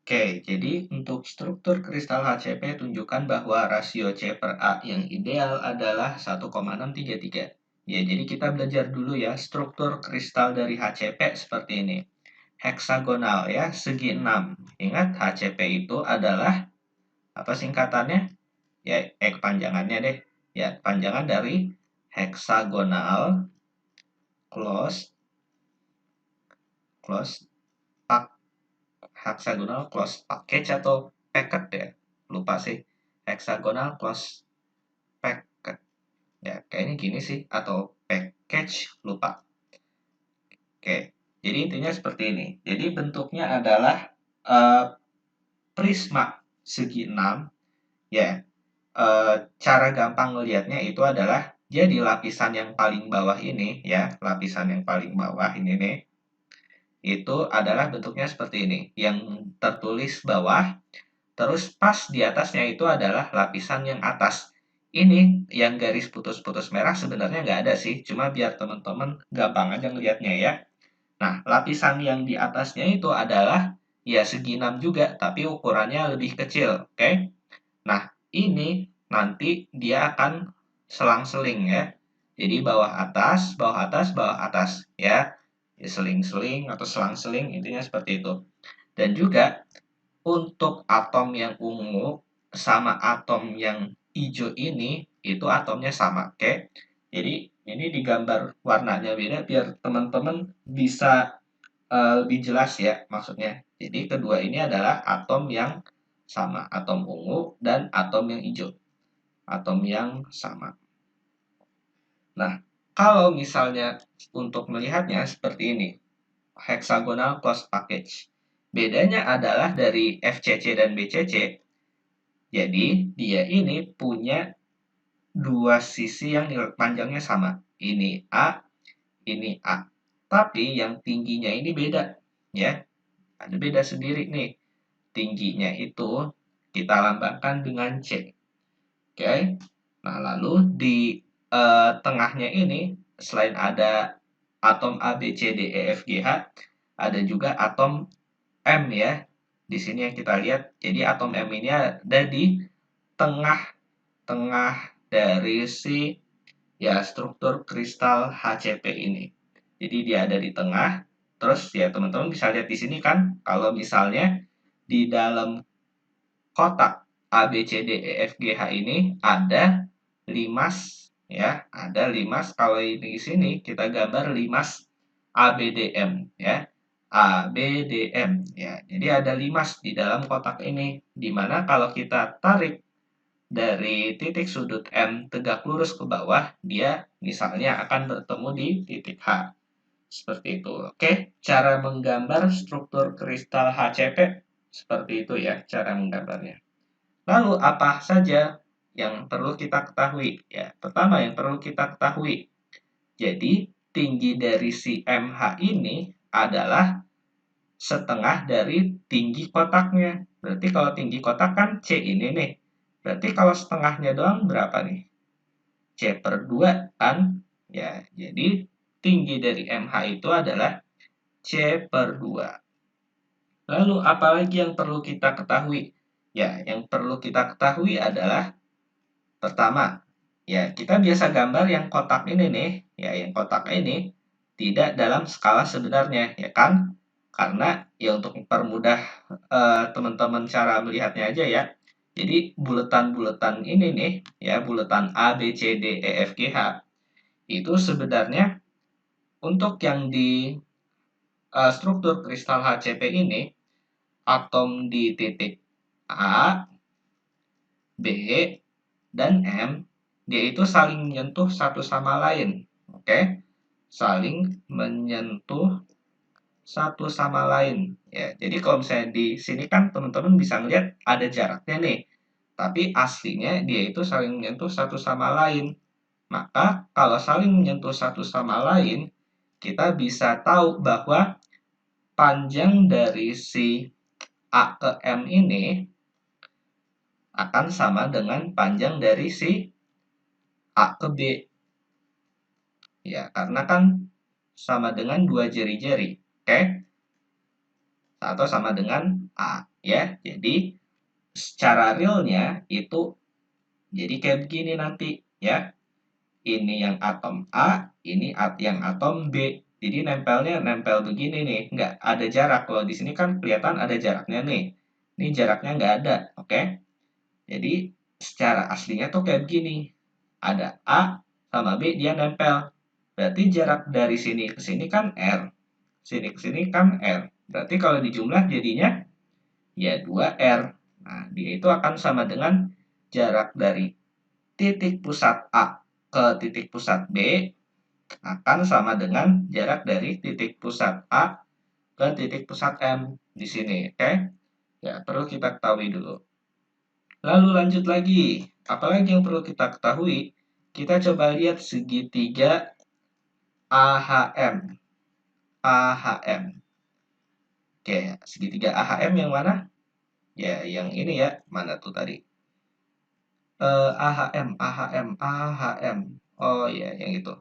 Oke, jadi untuk struktur kristal HCP tunjukkan bahwa rasio C per A yang ideal adalah 1,633. Ya, jadi kita belajar dulu ya struktur kristal dari HCP seperti ini. Heksagonal ya, segi 6. Ingat HCP itu adalah apa singkatannya? Ya, kepanjangannya deh. Ya, panjangan dari heksagonal close close hexagonal close package atau packet ya, lupa sih. Hexagonal close packet ya, kayaknya gini sih, atau package, lupa. Oke, jadi intinya seperti ini. Jadi bentuknya adalah eh, prisma segi 6 ya. Cara gampang melihatnya itu adalah jadi lapisan yang paling bawah ini ya, lapisan yang paling bawah ini nih, itu adalah bentuknya seperti ini, yang tertulis bawah. Terus pas di atasnya itu adalah lapisan yang atas. Ini yang garis putus-putus merah sebenarnya nggak ada sih, cuma biar teman-teman gampang aja ngelihatnya ya. Nah, lapisan yang di atasnya itu adalah ya segi 6 juga, tapi ukurannya lebih kecil, oke? Nah, ini nanti dia akan selang-seling ya. Jadi bawah atas, bawah atas, bawah atas ya. Ya, seling-seling atau selang-seling, intinya seperti itu. Dan juga untuk atom yang ungu sama atom yang hijau ini, itu atomnya sama, oke? Jadi ini digambar warnanya beda biar teman-teman bisa lebih jelas ya maksudnya. Jadi kedua ini adalah atom yang sama, atom ungu dan atom yang hijau, atom yang sama. Nah, kalau misalnya untuk melihatnya seperti ini, hexagonal closed package. Bedanya adalah dari FCC dan BCC. Jadi, dia ini punya dua sisi yang panjangnya sama. Ini A, ini A. Tapi yang tingginya ini beda, ya. Ada beda sendiri nih. Tingginya itu kita lambangkan dengan C. Oke. Nah, lalu di tengahnya ini selain ada atom A, B, C, D, E, F, G, H, ada juga atom M ya. Di sini yang kita lihat. Jadi atom M ini ada di tengah-tengah dari si ya struktur kristal HCP ini. Jadi dia ada di tengah. Terus ya teman-teman bisa lihat di sini kan, kalau misalnya di dalam kotak A, B, C, D, E, F, G, H ini ada limas ya, ada limas. Kalau di sini kita gambar limas ABDM ya. ABDM ya. Jadi ada limas di dalam kotak ini, dimana kalau kita tarik dari titik sudut M tegak lurus ke bawah, dia misalnya akan bertemu di titik H. Seperti itu. Oke, cara menggambar struktur kristal HCP seperti itu ya, cara menggambarnya. Lalu apa saja yang perlu kita ketahui? Ya, pertama yang perlu kita ketahui. Jadi, tinggi dari si MH ini adalah setengah dari tinggi kotaknya. Berarti kalau tinggi kotak kan C ini nih. Berarti kalau setengahnya doang berapa nih? C per 2 kan? Ya, jadi tinggi dari MH itu adalah C per 2. Lalu apalagi yang perlu kita ketahui? Ya, yang perlu kita ketahui adalah pertama, ya kita biasa gambar yang kotak ini nih, ya yang kotak ini tidak dalam skala sebenarnya, ya kan? Karena ya untuk mempermudah teman-teman cara melihatnya aja ya. Jadi buletan-buletan ini nih, ya buletan A, B, C, D, E, F, G, H, itu sebenarnya untuk yang di struktur kristal HCP ini, atom di titik A, B, dan M, dia itu saling menyentuh satu sama lain. Oke? Saling menyentuh satu sama lain. Ya, jadi kalau misalnya di sini kan teman-teman bisa melihat ada jaraknya nih. Tapi aslinya dia itu saling menyentuh satu sama lain. Maka kalau saling menyentuh satu sama lain, kita bisa tahu bahwa panjang dari si A ke M ini akan sama dengan panjang dari si A ke B. Ya, karena kan sama dengan dua jari-jari. Oke? Atau sama dengan A ya. Jadi secara realnya itu jadi kayak begini nanti ya. Ini yang atom A, ini yang atom B. Jadi nempelnya nempel begini nih, nggak ada jarak. Kalau di sini kan kelihatan ada jaraknya nih. Ini jaraknya nggak ada, oke? Jadi secara aslinya tuh kayak begini. Ada A sama B, dia nempel. Berarti jarak dari sini ke sini kan R. Sini ke sini kan R. Berarti kalau dijumlah jadinya ya 2R. Nah, dia itu akan sama dengan jarak dari titik pusat A ke titik pusat B akan sama dengan jarak dari titik pusat A ke titik pusat M di sini, oke? Ya, perlu kita ketahui dulu. Lalu lanjut lagi, apalagi yang perlu kita ketahui? Kita coba lihat segitiga AHM. AHM. Oke, segitiga AHM yang mana? Ya, yang ini ya. Mana tuh tadi? AHM, AHM, AHM. Oh ya, yang itu.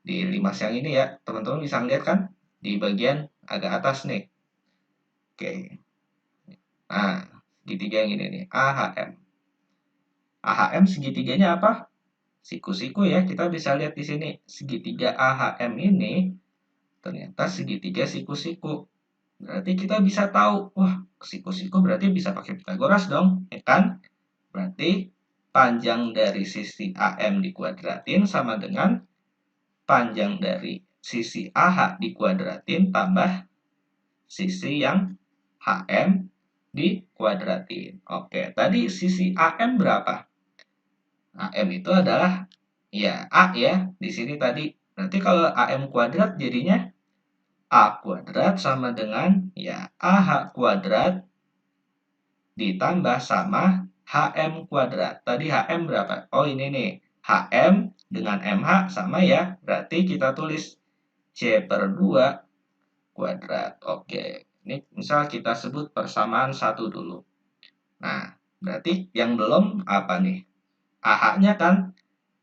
Di 5 yang ini ya, teman-teman bisa lihat kan? Di bagian agak atas nih. Oke. Nah, segitiga yang ini nih, AHM. AHM segitiganya apa? Siku-siku ya, kita bisa lihat di sini. Segitiga AHM ini ternyata segitiga siku-siku. Berarti kita bisa tahu, wah, siku-siku berarti bisa pakai Pitagoras dong, ya kan? Berarti panjang dari sisi AM dikuadratin sama dengan panjang dari sisi AH dikuadratin tambah sisi yang HM dikuadratin. Oke, tadi sisi AM berapa? AM itu adalah ya A ya, di sini tadi. Nanti kalau AM kuadrat jadinya A kuadrat sama dengan ya AH kuadrat ditambah sama HM kuadrat. Tadi HM berapa? Oh ini nih, HM dengan MH sama ya, berarti kita tulis C/2 kuadrat. Oke, ini misal kita sebut persamaan 1 dulu. Nah, berarti yang belum apa nih? AH-nya kan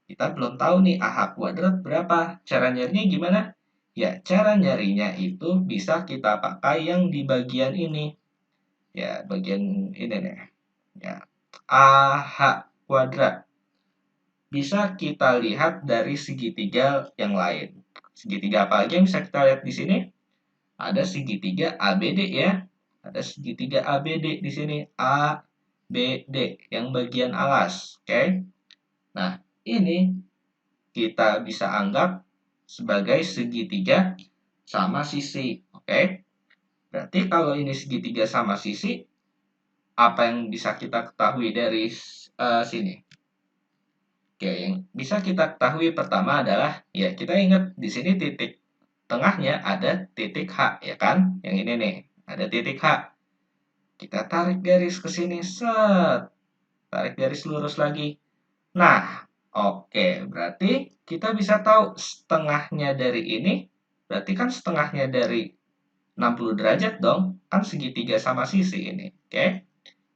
kita belum tahu nih AH kuadrat berapa. Cara nyarinya gimana? Ya, cara nyarinya itu bisa kita pakai yang di bagian ini. Ya, bagian ini nih. Ya, AH kuadrat. Bisa kita lihat dari segitiga yang lain. Segitiga apa lagi yang bisa kita lihat di sini? Ada segitiga ABD ya. Ada segitiga ABD di sini. ABD yang bagian alas. Oke. Nah, ini kita bisa anggap sebagai segitiga sama sisi. Oke. Berarti kalau ini segitiga sama sisi, apa yang bisa kita ketahui dari sini? Oke, yang bisa kita ketahui pertama adalah ya kita ingat di sini titik tengahnya ada titik H ya kan? Yang ini nih, ada titik H. Kita tarik garis ke sini, set. Tarik garis lurus lagi. Nah, oke, berarti kita bisa tahu setengahnya dari ini, berarti kan setengahnya dari 60 derajat dong, kan segitiga sama sisi ini, oke?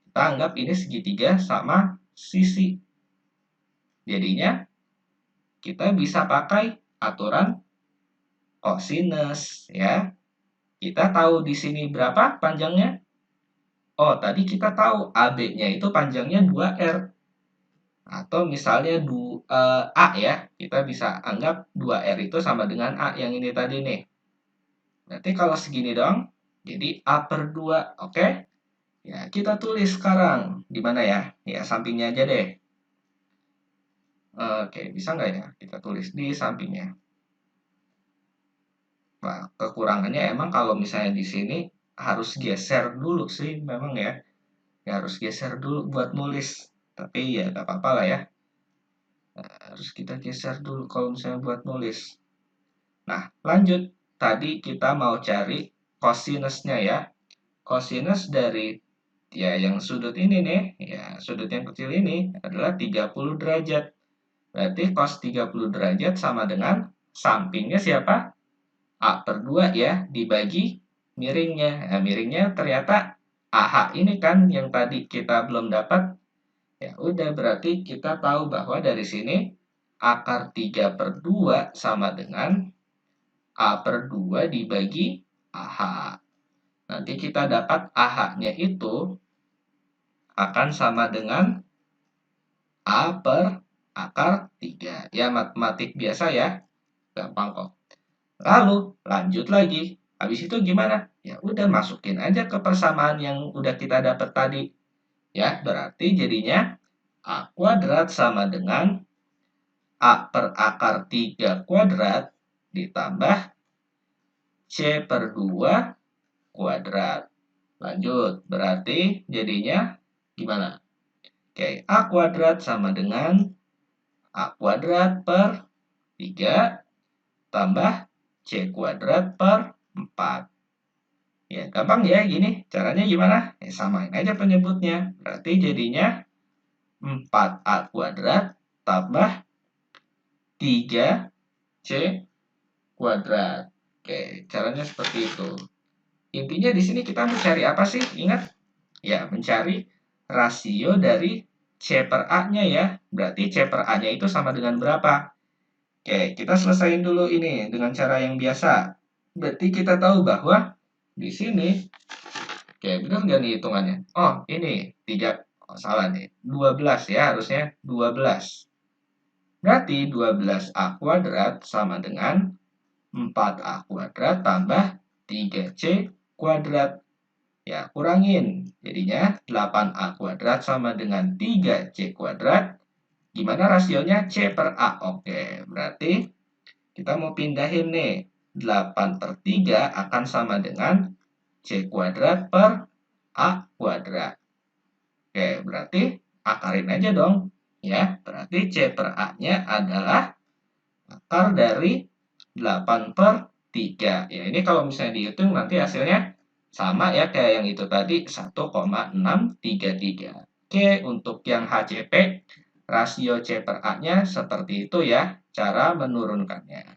Kita anggap ini segitiga sama sisi. Jadinya, kita bisa pakai aturan kosinus, ya. Kita tahu di sini berapa panjangnya? Oh, tadi kita tahu AB-nya itu panjangnya 2R. Atau misalnya A ya, kita bisa anggap 2R itu sama dengan A yang ini tadi nih. Berarti kalau segini dong, jadi A/2, oke? Ya, kita tulis sekarang. Di mana ya? Ya, sampingnya aja deh. Oke, bisa nggak ya? Kita tulis di sampingnya. Nah, kekurangannya emang kalau misalnya di sini harus geser dulu sih, memang ya. Ya, harus geser dulu buat nulis. Tapi ya, nggak apa-apa lah ya. Harus kita geser dulu kalau misalnya buat nulis. Nah, lanjut. Tadi kita mau cari kosinusnya ya. Kosinus dari ya yang sudut ini nih, ya sudut yang kecil ini adalah 30 derajat. Berarti cos 30 derajat sama dengan sampingnya siapa? A/2 ya, dibagi miringnya. Nah, miringnya ternyata AH ini kan yang tadi kita belum dapat. Ya udah, berarti kita tahu bahwa dari sini akar 3/2 sama dengan A/2 dibagi AH. nanti kita dapat AH-nya itu akan sama dengan A per akar 3. Ya, matematik biasa ya, gampang kok. Lalu, lanjut lagi. Habis itu gimana? Ya udah, masukin aja ke persamaan yang udah kita dapat tadi. Ya, berarti jadinya A kuadrat sama dengan A per akar 3 kuadrat ditambah C per 2 kuadrat. Lanjut, berarti jadinya gimana? Oke, A kuadrat sama dengan A kuadrat per 3 tambah C kuadrat per 4. Ya, gampang ya gini. Caranya gimana? Ya, samain aja penyebutnya. Berarti jadinya 4A kuadrat tambah 3C kuadrat. Oke, caranya seperti itu. Intinya di sini kita mencari apa sih? Ingat? Ya, mencari rasio dari C per A-nya ya. Berarti C per A-nya itu sama dengan berapa? Oke, kita selesaiin dulu ini dengan cara yang biasa. Berarti kita tahu bahwa di sini, oke, benar nggak nih hitungannya? Oh, ini 3, oh, salah nih. 12 ya, harusnya 12. Berarti 12A kuadrat sama dengan 4A kuadrat tambah 3C kuadrat. Ya, kurangin. Jadinya 8A kuadrat sama dengan 3C kuadrat. Gimana rasionya? C per A. Oke, berarti kita mau pindahin nih. 8 per 3 akan sama dengan C kuadrat per A kuadrat. Oke, berarti akarin aja dong. Ya, berarti C per A-nya adalah akar dari 8 per 3. Ya, ini kalau misalnya dihitung nanti hasilnya sama ya kayak yang itu tadi, 1,633. Oke, untuk yang HCP, rasio C per A-nya seperti itu ya, cara menurunkannya.